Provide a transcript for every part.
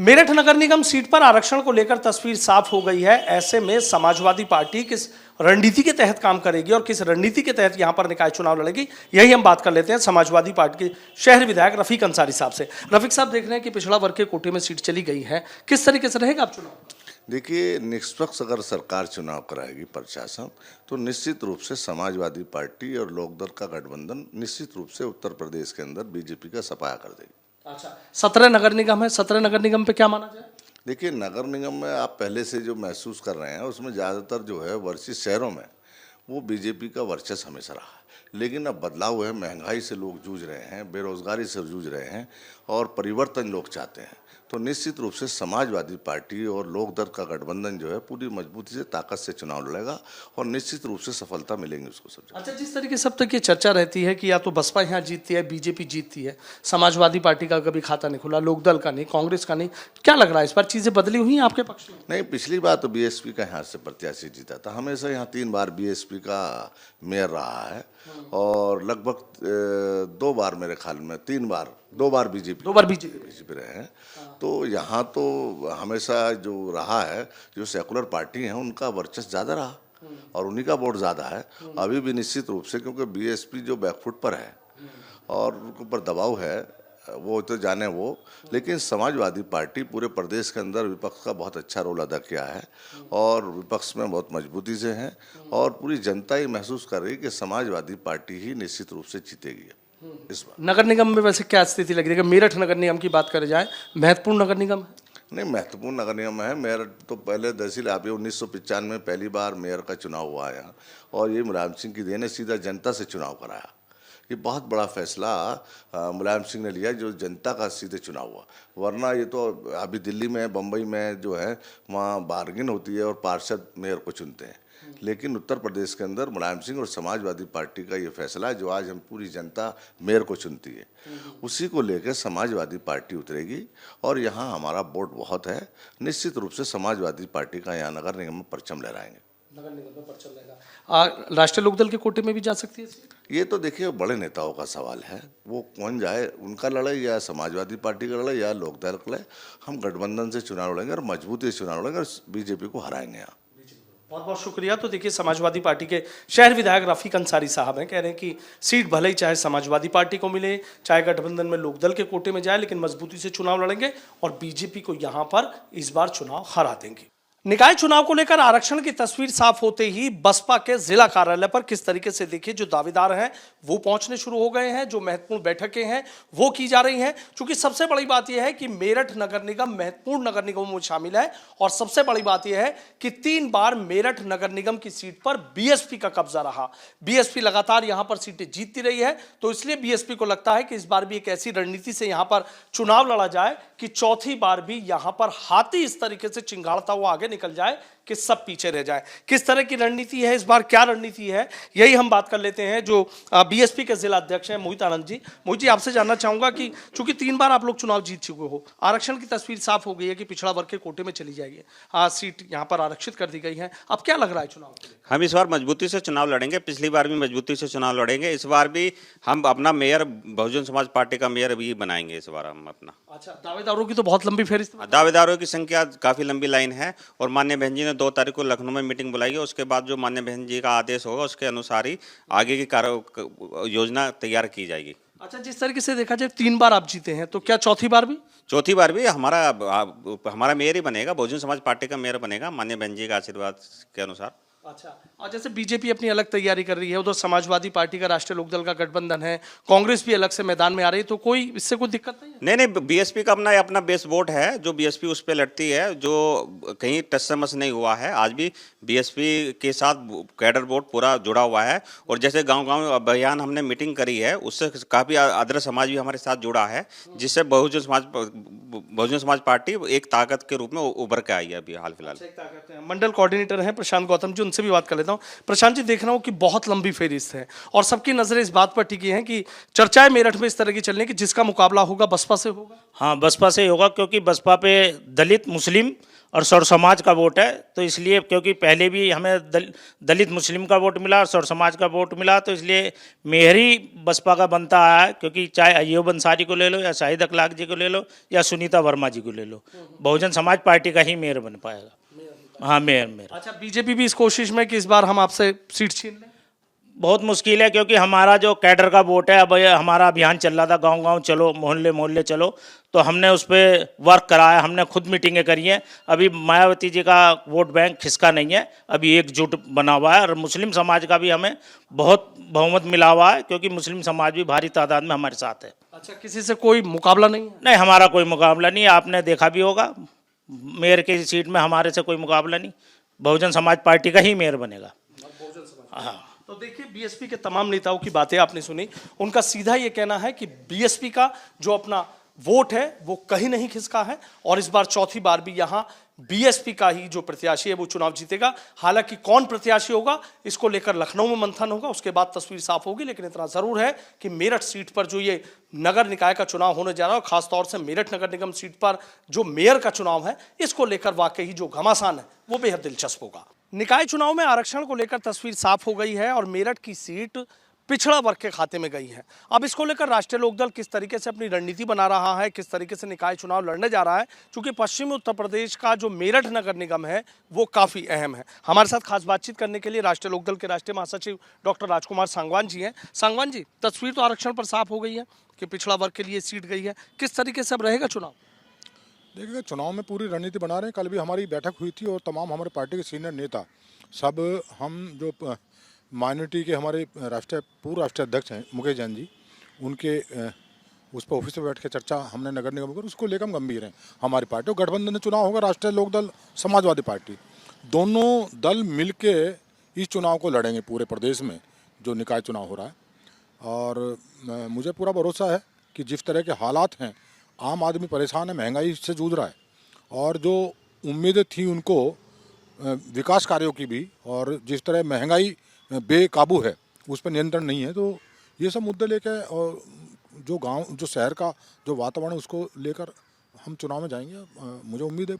मेरठ नगर निगम seat पर आरक्षण को लेकर तस्वीर साफ हो गई है। ऐसे में समाजवादी पार्टी किस रणनीति के तहत काम करेगी और किस रणनीति के तहत यहां पर निकाय चुनाव लड़ेगी, यही हम बात कर लेते हैं समाजवादी पार्टी के शहर विधायक रफीक अंसारी साहब से। रफीक साहब, देख रहे हैं कि पिछड़ा वर्ग के कोटे में सीट चली गई है, किस तरीके से रहेगा आप चुनाव? देखिए, निष्पक्ष अगर सरकार चुनाव कराएगी प्रशासन, तो निश्चित रूप से समाजवादी पार्टी और लोकदल का गठबंधन निश्चित रूप से उत्तर प्रदेश के अंदर बीजेपी का सफाया कर देगी। अच्छा, 17 नगर निगम है, 17 नगर निगम पे क्या माना जाए? देखिए, नगर निगम में आप पहले से जो महसूस कर रहे हैं उसमें ज़्यादातर जो है वर्षित शहरों में वो बीजेपी का वर्चस्व हमेशा रहा है। लेकिन अब बदलाव है, महंगाई से लोग जूझ रहे हैं, बेरोजगारी से जूझ रहे हैं और परिवर्तन लोग चाहते हैं। तो निश्चित रूप से समाजवादी पार्टी और लोकदल का गठबंधन जो है पूरी मजबूती से ताकत से चुनाव लड़ेगा और निश्चित रूप से सफलता मिलेगी उसको सब। अच्छा, जिस तरीके से अब तक ये चर्चा रहती है कि या तो बसपा यहाँ जीतती है, बीजेपी जीतती है, समाजवादी पार्टी का कभी खाता नहीं खुला, लोकदल का नहीं, कांग्रेस का नहीं, क्या लग रहा है इस बार चीजें बदली हुई हैं आपके पक्ष में? नहीं, पिछली बार तो बीएसपी का यहाँ से प्रत्याशी जीता था। हमेशा यहाँ 3 बार बीएसपी का मेयर रहा है और लगभग 2 बार मेरे ख्याल में 3 बार 2 बार बीजेपी रहे हैं। तो यहाँ तो हमेशा जो रहा है, जो सेकुलर पार्टी हैं उनका वर्चस्व ज़्यादा रहा और उन्हीं का वोट ज़्यादा है अभी भी निश्चित रूप से, क्योंकि बीएसपी जो बैकफुट पर है और उनके ऊपर दबाव है वो तो जाने वो। लेकिन समाजवादी पार्टी पूरे प्रदेश के अंदर विपक्ष का बहुत अच्छा रोल अदा किया है और विपक्ष में बहुत मजबूती से है और पूरी जनता ये महसूस कर रही है कि समाजवादी पार्टी ही निश्चित रूप से जीतेगी इस बार। नगर निगम में वैसे क्या स्थिति लग रही है? मेरठ नगर निगम की बात करें जाए, महत्वपूर्ण नगर निगम है? नहीं, महत्वपूर्ण नगर निगम है। मेरठ तो पहले दरअसल आप 1995 में पहली बार मेयर का चुनाव हुआ है और ये मुलायम सिंह की देन ने सीधा जनता से चुनाव कराया। ये बहुत बड़ा फैसला मुलायम सिंह ने लिया, जो जनता का सीधे चुनाव हुआ। वरना ये तो अभी दिल्ली में, बम्बई में जो है वहाँ बार्गिन होती है और पार्षद मेयर को चुनते हैं। लेकिन उत्तर प्रदेश के अंदर मुलायम सिंह और समाजवादी पार्टी का ये फैसला है, जो आज हम पूरी जनता मेयर को चुनती है, उसी को लेकर समाजवादी पार्टी उतरेगी और यहाँ हमारा वोट बहुत है। निश्चित रूप से समाजवादी पार्टी का यहाँ नगर निगम में परचम लहराएंगे। नगर निगम में परचम लहराएगा। राष्ट्रीय लोकदल के कोटे में भी जा सकती है? ये तो देखिए बड़े नेताओं का सवाल है, वो कौन जाए, उनका लड़े या समाजवादी पार्टी का लड़े या लोकदल का लड़े। हम गठबंधन से चुनाव लड़ेंगे और मजबूती से चुनाव लड़ेंगे और बीजेपी को हराएंगे यहाँ। बहुत बहुत शुक्रिया। तो देखिए, समाजवादी पार्टी के शहर विधायक रफीक अंसारी साहब हैं, कह रहे हैं कि सीट भले ही चाहे समाजवादी पार्टी को मिले, चाहे गठबंधन में लोकदल के कोटे में जाए, लेकिन मजबूती से चुनाव लड़ेंगे और बीजेपी को यहां पर इस बार चुनाव हरा देंगे। निकाय चुनाव को लेकर आरक्षण की तस्वीर साफ होते ही बसपा के जिला कार्यालय पर किस तरीके से देखिए जो दावेदार हैं वो पहुंचने शुरू हो गए हैं, जो महत्वपूर्ण बैठकें हैं वो की जा रही हैं। क्योंकि सबसे बड़ी बात यह है कि मेरठ नगर निगम महत्वपूर्ण नगर निगमों में शामिल है और सबसे बड़ी बात यह है कि 3 बार मेरठ नगर निगम की सीट पर बीएसपी का कब्जा रहा। बीएसपी लगातार यहां पर सीटें जीतती रही है, तो इसलिए बीएसपी को लगता है कि इस बार भी एक ऐसी रणनीति से यहां पर चुनाव लड़ा जाए कि चौथी बार भी यहां पर हाथी इस तरीके से चिंगाड़ता हुआ आगे निकल जाए कि सब पीछे रह जाए। किस तरह की रणनीति है इस बार, क्या रणनीति है, यही हम बात कर लेते हैं जो बीएसपी के जिला अध्यक्ष हैं मोहित आनंद जी। मोहित जी, आपसे जानना चाहूंगा कि चूंकि 3 बार आप लोग चुनाव जीत चुके हो, आरक्षण की तस्वीर साफ हो गई है कि पिछड़ा वर्ग के कोटे में चली जाएगी, सीट यहां पर आरक्षित कर दी गई है, अब क्या लग रहा है चुनाव? हम इस बार मजबूती से चुनाव लड़ेंगे, पिछली बार भी मजबूती से चुनाव लड़ेंगे। इस बार भी हम अपना मेयर बहुजन समाज पार्टी का मेयर भी बनाएंगे इस बार हम अपना। अच्छा, दावेदारों की तो बहुत लंबी फेहरिस्त, दावेदारों की संख्या काफी लंबी लाइन है और माननीय बहन जी ने 2 तारीख को लखनऊ में मीटिंग बुलाई है। उसके बाद जो माननीय बहन जी का आदेश होगा उसके अनुसार ही आगे की कार्य योजना तैयार की जाएगी। अच्छा, जिस तरीके से देखा जाए 3 बार आप जीते हैं, तो क्या चौथी बार भी? चौथी बार भी हमारा मेयर ही बनेगा, बहुजन समाज पार्टी का मेयर बनेगा माननीय बहन जी का आशीर्वाद के अनुसार। अच्छा, और जैसे बीजेपी अपनी अलग तैयारी कर रही है, उधर समाजवादी पार्टी का राष्ट्रीय लोकदल का गठबंधन है, कांग्रेस भी अलग से मैदान में आ रही है, तो कोई इससे कोई दिक्कत नहीं है? नहीं, बीएसपी का अपना बेस वोट है, जो बीएसपी उस पे लड़ती है, जो कहीं टच से मस नहीं हुआ है। आज भी बीएसपी के साथ कैडर वोट पूरा जुड़ा हुआ है और जैसे गांव-गांव अभियान हमने मीटिंग करी है, उससे काफी अदर समाज भी हमारे साथ जुड़ा है, जिससे बहुजन समाज पार्टी एक ताकत के रूप में उभर के आई है अभी हाल फिलहाल। मंडल कोऑर्डिनेटर हैं प्रशांत गौतम जी, उनसे भी बात कर लेता हूं। प्रशांत जी, देख रहा हूं कि बहुत लंबी फेहरिस्त है और सबकी नजरें इस बात पर टिकी हैं कि चर्चाएं मेरठ में इस तरह की चलने की जिसका मुकाबला होगा बसपा से होगा। हाँ, बसपा से होगा, क्योंकि बसपा पे दलित, मुस्लिम और सौर समाज का वोट है, तो इसलिए क्योंकि पहले भी हमें दलित मुस्लिम का वोट मिला और सौर समाज का वोट मिला, तो इसलिए मेयर ही बसपा का बनता आया है। क्योंकि चाहे अय्यूब अंसारी को ले लो या शाहिद अखलाक जी को ले लो या सुनीता वर्मा जी को ले लो, बहुजन समाज पार्टी का ही मेयर बन पाएगा। हाँ, मेयर। अच्छा, बीजेपी भी इस कोशिश में कि इस बार हम आपसे सीट छीन लें? बहुत मुश्किल है, क्योंकि हमारा जो कैडर का वोट है, अब ये हमारा अभियान चल रहा था गांव गांव चलो, मोहल्ले मोहल्ले चलो, तो हमने उस पर वर्क करा है, हमने खुद मीटिंगें करी हैं। अभी मायावती जी का वोट बैंक खिसका नहीं है, अभी एकजुट बना हुआ है। और मुस्लिम समाज का भी हमें बहुत बहुमत मिला हुआ है, क्योंकि मुस्लिम समाज भी भारी तादाद में हमारे साथ है। अच्छा, किसी से कोई मुकाबला नहीं है? नहीं, हमारा कोई मुकाबला नहीं है, आपने देखा भी होगा मेयर की सीट में हमारे से कोई मुकाबला नहीं, बहुजन समाज पार्टी का ही मेयर बनेगा। हाँ, तो देखिए, बीएसपी के तमाम नेताओं की बातें आपने सुनी। उनका सीधा ये कहना है कि बीएसपी का जो अपना वोट है वो कहीं नहीं खिसका है और इस बार चौथी बार भी यहां बीएसपी का ही जो प्रत्याशी है वो चुनाव जीतेगा। हालांकि कौन प्रत्याशी होगा इसको लेकर लखनऊ में मंथन होगा, उसके बाद तस्वीर साफ होगी। लेकिन इतना जरूर है कि मेरठ सीट पर जो ये नगर निकाय का चुनाव होने जा रहा है, खासतौर से मेरठ नगर निगम सीट पर जो मेयर का चुनाव है, इसको लेकर वाकई जो घमासान है वो बेहद दिलचस्प होगा। निकाय चुनाव में आरक्षण को लेकर तस्वीर साफ हो गई है और मेरठ की सीट पिछड़ा वर्ग के खाते में गई है। अब इसको लेकर राष्ट्रीय लोकदल किस तरीके से अपनी रणनीति बना रहा है, किस तरीके से निकाय चुनाव लड़ने जा रहा है, क्योंकि पश्चिमी उत्तर प्रदेश का जो मेरठ नगर निगम है वो काफ़ी अहम है। हमारे साथ खास बातचीत करने के लिए राष्ट्रीय लोकदल के राष्ट्रीय महासचिव डॉक्टर राजकुमार सांगवान जी हैं। सांगवान जी, तस्वीर तो आरक्षण पर साफ हो गई है कि पिछड़ा वर्ग के लिए सीट गई है, किस तरीके से अब रहेगा चुनाव? देखिएगा, चुनाव में पूरी रणनीति बना रहे हैं। कल भी हमारी बैठक हुई थी और तमाम हमारे पार्टी के सीनियर नेता सब, हम जो माइनॉरिटी के हमारे पूर्व राष्ट्रीय अध्यक्ष हैं मुकेश जैन जी, उनके उस पर ऑफिस में बैठ के चर्चा हमने नगर निगम पर, उसको लेकर हम गंभीर हैं। हमारी पार्टी गठबंधन में चुनाव होगा, राष्ट्रीय लोकदल समाजवादी पार्टी, दोनों दल मिलके इस चुनाव को लड़ेंगे पूरे प्रदेश में जो निकाय चुनाव हो रहा है। और मुझे पूरा भरोसा है कि जिस तरह के हालात हैं, आम आदमी परेशान है, महंगाई से जूझ रहा है और जो उम्मीदें थी उनको विकास कार्यों की भी, और जिस तरह महंगाई बेकाबू है उस पर नियंत्रण नहीं है, तो ये सब मुद्दे लेकर और जो गांव जो शहर का जो वातावरण उसको लेकर हम चुनाव में जाएंगे। मुझे उम्मीद है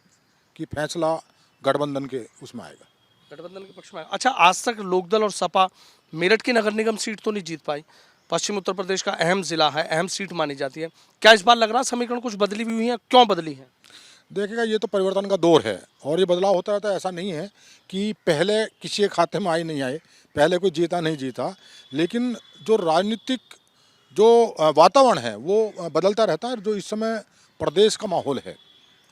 कि फैसला गठबंधन के उसमें आएगा, गठबंधन के पक्ष में। अच्छा, आज तक लोकदल और सपा मेरठ की नगर निगम सीट तो नहीं जीत पाई, पश्चिम उत्तर प्रदेश का अहम जिला है, अहम सीट मानी जाती है। क्या इस बार लग रहा है समीकरण कुछ बदली हुई है? क्यों बदली है? देखिएगा, ये तो परिवर्तन का दौर है और ये बदलाव होता रहता है। ऐसा नहीं है कि पहले किसी के खाते में आए नहीं आए, पहले कोई जीता नहीं जीता, लेकिन जो राजनीतिक जो वातावरण है वो बदलता रहता है। जो इस समय प्रदेश का माहौल है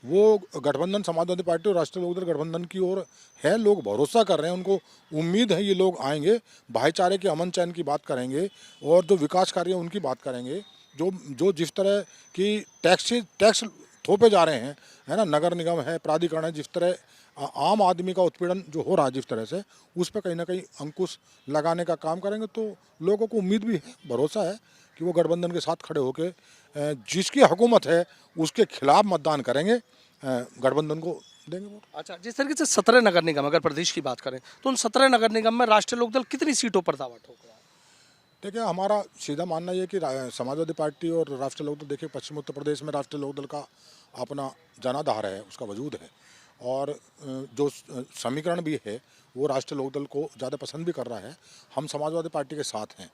वो गठबंधन समाजवादी पार्टी और राष्ट्रीय लोकदल गठबंधन की ओर है। लोग भरोसा कर रहे हैं, उनको उम्मीद है ये लोग आएंगे, भाईचारे के अमन चैन की बात करेंगे और जो विकास कार्य है उनकी बात करेंगे। जो जिस तरह की टैक्स थोपे जा रहे हैं, है ना, नगर निगम है, प्राधिकरण है, जिस तरह आम आदमी का उत्पीड़न जो हो रहा है जिस तरह से, उस पर कहीं ना कहीं अंकुश लगाने का काम करेंगे। तो लोगों को उम्मीद भी है, भरोसा है कि वो गठबंधन के साथ खड़े होकर जिसकी हुकूमत है उसके खिलाफ मतदान करेंगे, गठबंधन को देंगे वोट। अच्छा, जिस तरीके से 17 नगर निगम, अगर प्रदेश की बात करें तो उन 17 नगर निगम में राष्ट्रीय लोकदल कितनी सीटों पर दावा ठोक रहा है? देखिए, हमारा सीधा मानना ये कि समाजवादी पार्टी और राष्ट्रीय लोकदल, देखिए पश्चिम उत्तर प्रदेश में राष्ट्रीय लोकदल का अपना जनाधार है, उसका वजूद है और जो समीकरण भी है वो राष्ट्रीय लोकदल को ज़्यादा पसंद भी कर रहा है। हम समाजवादी पार्टी के साथ हैं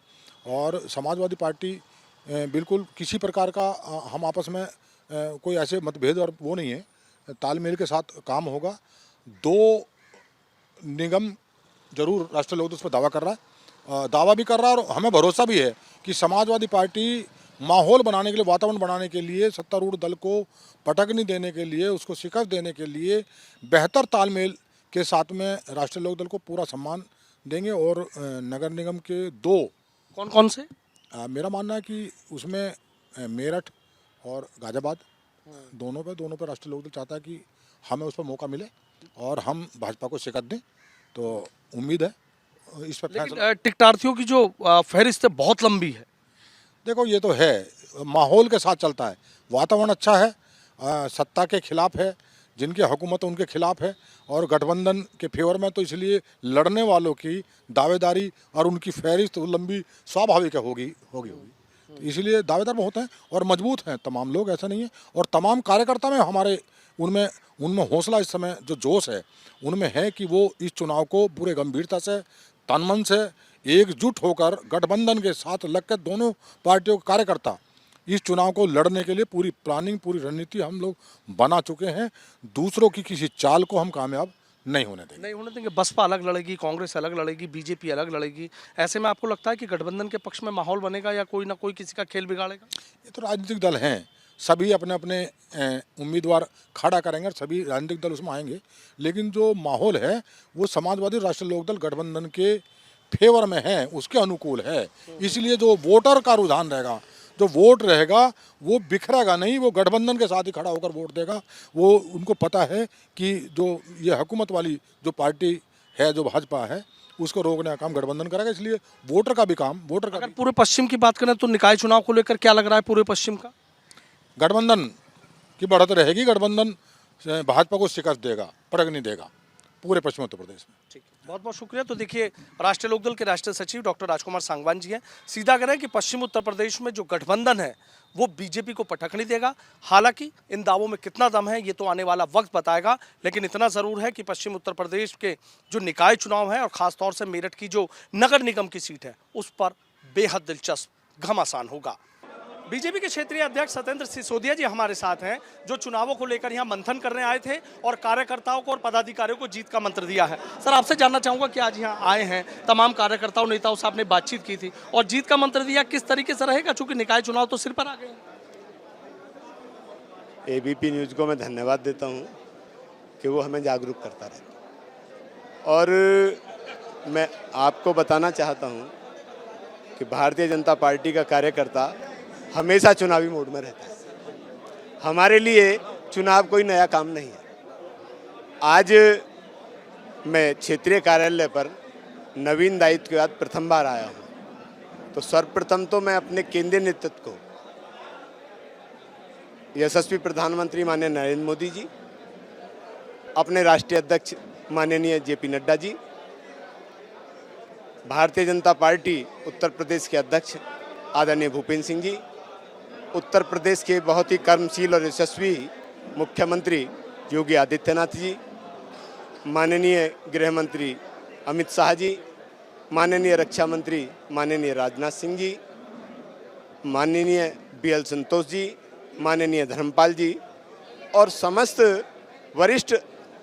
और समाजवादी पार्टी बिल्कुल किसी प्रकार का हम आपस में कोई ऐसे मतभेद और वो नहीं है, तालमेल के साथ काम होगा। 2 निगम जरूर राष्ट्रीय लोकदल उस पर दावा कर रहा है, दावा भी कर रहा है और हमें भरोसा भी है कि समाजवादी पार्टी माहौल बनाने के लिए, वातावरण बनाने के लिए, सत्तारूढ़ दल को पटकनी देने के लिए, उसको शिकस्त देने के लिए बेहतर तालमेल के साथ में राष्ट्रीय लोकदल को पूरा सम्मान देंगे। और नगर निगम के 2 कौन कौन से? मेरा मानना है कि उसमें मेरठ और गाजियाबाद दोनों पे राष्ट्रीय लोकदल चाहता है कि हमें उस पर मौका मिले और हम भाजपा को शिकस्त दें। तो उम्मीद है इस पर फैसला। टिकटार्थियों की जो फहरिस्त है बहुत लंबी है। देखो, ये तो है, माहौल के साथ चलता है, वातावरण अच्छा है, सत्ता के खिलाफ है, जिनकी हुकूमत उनके खिलाफ है और गठबंधन के फेवर में, तो इसलिए लड़ने वालों की दावेदारी और उनकी फहरिस्त लंबी स्वाभाविक होगी। तो इसलिए दावेदार बहुत हैं और मजबूत हैं तमाम लोग, ऐसा नहीं है। और तमाम कार्यकर्ता में हमारे उनमें उनमें हौसला इस समय जो जोश है उनमें है कि वो इस चुनाव को पूरे गंभीरता से तन मन से एकजुट होकर गठबंधन के साथ लगकर दोनों पार्टियों के कार्यकर्ता इस चुनाव को लड़ने के लिए पूरी प्लानिंग पूरी रणनीति हम लोग बना चुके हैं। दूसरों की किसी चाल को हम कामयाब नहीं होने देंगे। नहीं होने देंगे। बसपा अलग लड़ेगी, कांग्रेस अलग लड़ेगी, बीजेपी अलग लड़ेगी। ऐसे में आपको लगता है कि गठबंधन के पक्ष में माहौल बनेगा या कोई ना कोई किसी का खेल बिगाड़ेगा? ये तो राजनीतिक दल हैं, सभी अपने अपने उम्मीदवार खड़ा करेंगे और सभी राजनीतिक दल उसमें आएंगे, लेकिन जो माहौल है वो समाजवादी राष्ट्रीय लोकदल गठबंधन के फेवर में है, उसके अनुकूल है। इसलिए जो वोटर का रुझान रहेगा, जो वोट रहेगा वो बिखरेगा नहीं, वो गठबंधन के साथ ही खड़ा होकर वोट देगा। वो उनको पता है कि जो ये हुकूमत वाली जो पार्टी है, जो भाजपा है, उसको रोकने का काम गठबंधन करेगा। इसलिए वोटर का भी काम वोटर का अगर पूरे पश्चिम की बात करें तो निकाय चुनाव को लेकर क्या लग रहा है पूरे पश्चिम का? गठबंधन की बढ़त रहेगी। गठबंधन भाजपा को शिकस्त देगा, पड़क नहीं देगा पूरे पश्चिम उत्तर प्रदेश में। ठीक है, बहुत बहुत शुक्रिया। तो देखिए, राष्ट्रीय लोकदल के राष्ट्रीय सचिव डॉक्टर राजकुमार सांगवान जी हैं। सीधा कह रहे हैं कि पश्चिम उत्तर प्रदेश में जो गठबंधन है वो बीजेपी को पटक नहीं देगा। हालांकि इन दावों में कितना दम है ये तो आने वाला वक्त बताएगा, लेकिन इतना ज़रूर है कि पश्चिम उत्तर प्रदेश के जो निकाय चुनाव है और ख़ासतौर से मेरठ की जो नगर निगम की सीट है उस पर बेहद दिलचस्प घमासान होगा। बीजेपी के क्षेत्रीय अध्यक्ष सत्येंद्र सिसोदिया जी हमारे साथ हैं, जो चुनावों को लेकर यहाँ मंथन करने आए थे और कार्यकर्ताओं को और पदाधिकारियों को जीत का मंत्र दिया है। सर, आपसे जानना चाहूंगा कि आज यहाँ आए हैं, तमाम कार्यकर्ताओं नेताओं से आपने बातचीत की थी और जीत का मंत्र दिया, किस तरीके से रहेगा, चूंकि निकाय चुनाव तो सिर पर आ गए? एबीपी न्यूज़ को मैं धन्यवाद देता हूँ कि वो हमें जागरूक करता रहता, और मैं आपको बताना चाहता हूँ कि भारतीय जनता पार्टी का कार्यकर्ता हमेशा चुनावी मोड में रहता है। हमारे लिए चुनाव कोई नया काम नहीं है। आज मैं क्षेत्रीय कार्यालय पर नवीन दायित्व के बाद प्रथम बार आया हूँ, तो सर्वप्रथम तो मैं अपने केंद्रीय नेतृत्व को, यशस्वी प्रधानमंत्री माननीय नरेंद्र मोदी जी, अपने राष्ट्रीय अध्यक्ष माननीय जेपी नड्डा जी, भारतीय जनता पार्टी उत्तर प्रदेश के अध्यक्ष आदरणीय भूपेंद्र सिंह जी, उत्तर प्रदेश के बहुत ही कर्मशील और यशस्वी मुख्यमंत्री योगी आदित्यनाथ जी, माननीय गृह मंत्री अमित शाह जी, माननीय रक्षा मंत्री माननीय राजनाथ सिंह जी, माननीय बीएल संतोष जी, माननीय धर्मपाल जी और समस्त वरिष्ठ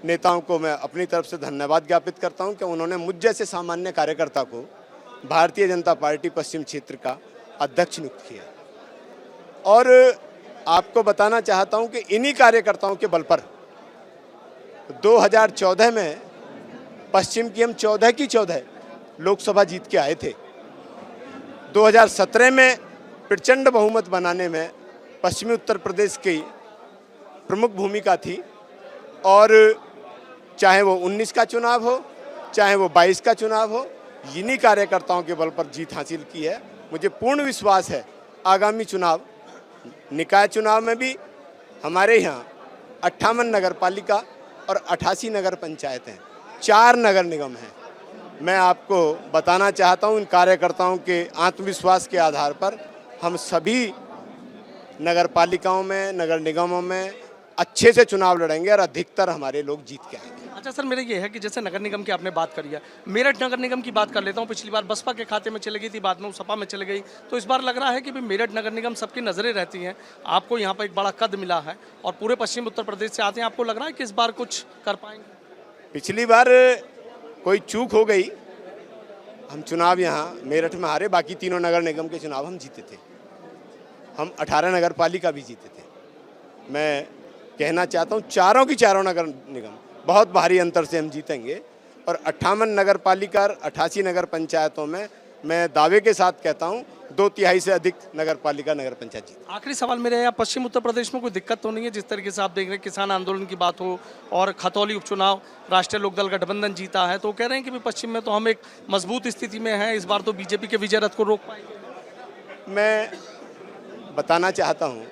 नेताओं को मैं अपनी तरफ से धन्यवाद ज्ञापित करता हूं कि उन्होंने मुझ जैसे सामान्य कार्यकर्ता को भारतीय जनता पार्टी पश्चिम क्षेत्र का अध्यक्ष नियुक्त किया। और आपको बताना चाहता हूं कि इन्हीं कार्यकर्ताओं के बल पर 2014 में पश्चिम की हम 14 की 14 लोकसभा जीत के आए थे। 2017 में प्रचंड बहुमत बनाने में पश्चिमी उत्तर प्रदेश की प्रमुख भूमिका थी, और चाहे वो 19 का चुनाव हो, चाहे वो 22 का चुनाव हो, इन्हीं कार्यकर्ताओं के बल पर जीत हासिल की है। मुझे पूर्ण विश्वास है आगामी चुनाव, निकाय चुनाव में भी हमारे यहाँ 58 नगर पालिका और 88 नगर पंचायतें, 4 नगर निगम हैं। मैं आपको बताना चाहता हूँ इन कार्यकर्ताओं के आत्मविश्वास के आधार पर हम सभी नगर पालिकाओं में, नगर निगमों में अच्छे से चुनाव लड़ेंगे और अधिकतर हमारे लोग जीत के आएंगे। अच्छा सर, मेरा ये है कि जैसे नगर निगम की आपने बात करी है, मेरठ नगर निगम की बात कर लेता हूँ। पिछली बार बसपा के खाते में चली गई थी, बाद में सपा में चली गई, तो इस बार लग रहा है कि भाई मेरठ नगर निगम सबकी नज़रें रहती हैं। आपको यहाँ पर एक बड़ा कद मिला है और पूरे पश्चिम उत्तर प्रदेश से आते हैं, आपको लग रहा है कि इस बार कुछ कर पाएंगे? पिछली बार कोई चूक हो गई, हम चुनाव यहाँ मेरठ में हारे, बाकी तीनों नगर निगम के चुनाव हम जीते थे। हम 18 नगर पालिका भी जीते थे। मैं कहना चाहता हूँ चारों की चारों नगर निगम बहुत भारी अंतर से हम जीतेंगे, और 58 नगर पालिका और 88 नगर पंचायतों में मैं दावे के साथ कहता हूँ 2/3 से अधिक नगर पालिका नगर पंचायत जीत। आखिरी सवाल मेरे यहाँ, पश्चिम उत्तर प्रदेश में कोई दिक्कत तो नहीं है? जिस तरीके से आप देख रहे हैं, किसान आंदोलन की बात हो और खतौली उपचुनाव राष्ट्रीय लोकदल गठबंधन जीता है, तो कह रहे हैं कि पश्चिम में तो हम एक मजबूत स्थिति में हैं, इस बार तो बीजेपी के विजय रथ को रोक पाएंगे? मैं बताना चाहता हूँ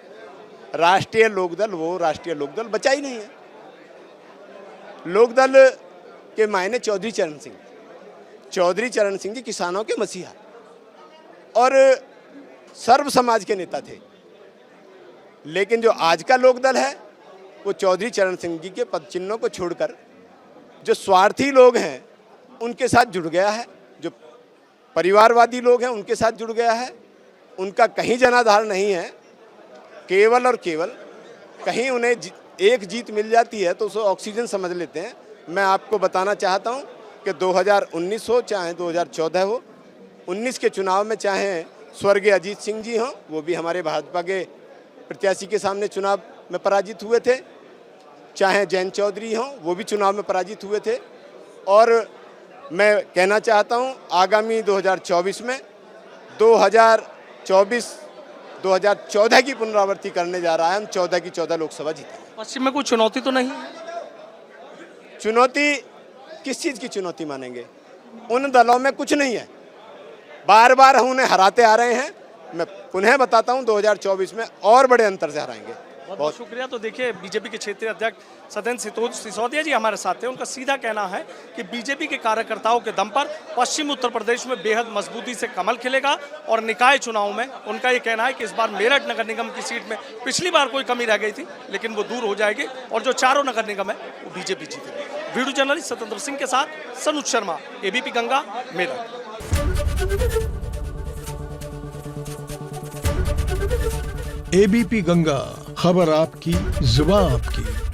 राष्ट्रीय लोकदल वो राष्ट्रीय लोकदल बचा ही नहीं है। लोकदल के मायने चौधरी चरण सिंह जी किसानों के मसीहा और सर्व समाज के नेता थे। लेकिन जो आज का लोकदल है वो चौधरी चरण सिंह जी के पद चिन्हों को छोड़कर जो स्वार्थी लोग हैं उनके साथ जुड़ गया है, जो परिवारवादी लोग हैं उनके साथ जुड़ गया है। उनका कहीं जनाधार नहीं है, केवल और केवल कहीं उन्हें एक जीत मिल जाती है तो उसे ऑक्सीजन समझ लेते हैं। मैं आपको बताना चाहता हूं कि 2019 हो चाहे 2014 हो, 19 के चुनाव में चाहे स्वर्गीय अजीत सिंह जी हों, वो भी हमारे भाजपा के प्रत्याशी के सामने चुनाव में पराजित हुए थे, चाहे जयंत चौधरी हों, वो भी चुनाव में पराजित हुए थे। और मैं कहना चाहता हूं आगामी 2024 में 2014 की पुनरावृत्ति करने जा रहा है। हम 14 की 14 लोकसभा जीतेंगे। पश्चिम में कोई चुनौती तो नहीं है? चुनौती किस चीज़ की चुनौती मानेंगे? उन दलों में कुछ नहीं है, बार बार हम उन्हें हराते आ रहे हैं। मैं पुनः बताता हूं 2024 में और बड़े अंतर से हराएंगे। बहुत शुक्रिया। तो देखिए बीजेपी के क्षेत्रीय अध्यक्ष सत्येंद्र सिसोदिया जी हमारे साथ हैं। उनका सीधा कहना है कि बीजेपी के कार्यकर्ताओं के दम पर पश्चिम उत्तर प्रदेश में बेहद मजबूती से कमल खिलेगा और निकाय चुनाव में उनका ये कहना है कि इस बार मेरठ नगर निगम की सीट में पिछली बार कोई कमी रह गई थी लेकिन वो दूर हो जाएगी और जो चारों नगर निगम है वो बीजेपी जीतेगी। वीडियो जर्नलिस्ट सत्येंद्र सिंह के साथ सनुज शर्मा, एबीपी गंगा, मेरठ। एबीपी गंगा, खबर आपकी, जुबान आपकी।